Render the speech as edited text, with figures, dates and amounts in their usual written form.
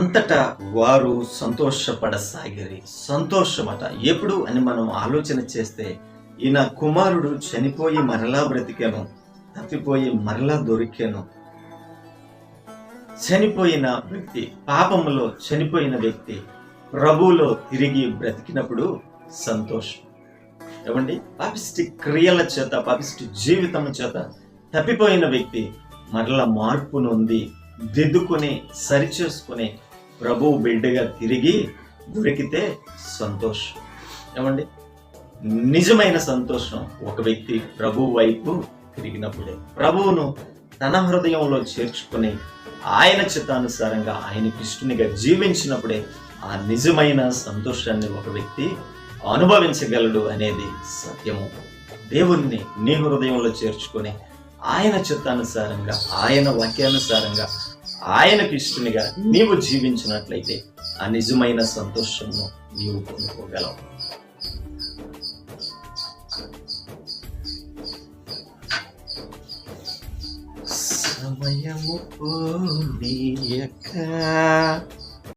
అంతటా వారు సంతోషపడసాగిరి. సంతోషమట ఎప్పుడు అని మనం ఆలోచన చేస్తే, ఈయన కుమారుడు చనిపోయి మరలా బ్రతికాను, తప్పిపోయి మరలా దొరికాను. చనిపోయిన వ్యక్తి, పాపములో చనిపోయిన వ్యక్తి ప్రభువులో తిరిగి బ్రతికినప్పుడు సంతోషం. ఏమండి, పాపిష్టి క్రియల చేత, పాపిష్టి జీవితం చేత తప్పిపోయిన వ్యక్తి మరలా మార్పు నొంది దిద్దుకుని సరిచేసుకుని ప్రభువు బిడ్డగా తిరిగి దొరికితే సంతోషం. ఏమండి, నిజమైన సంతోషం ఒక వ్యక్తి ప్రభువు వైపు తిరిగినప్పుడే, ప్రభువును తన హృదయంలో చేర్చుకుని ఆయన చిత్తానుసారంగా ఆయనకి ఇష్టనిగా జీవించినప్పుడే ఆ నిజమైన సంతోషాన్ని ఒక వ్యక్తి అనుభవించగలడు అనేది సత్యము. దేవుణ్ణి నీ హృదయంలో చేర్చుకొని ఆయన చిత్తానుసారంగా, ఆయన వాక్యానుసారంగా, ఆయనకు ఇష్టనిగా నీవు జీవించినట్లయితే ఆ నిజమైన సంతోషము నీవు పొందుకోగలవు. సమయము పోనీయక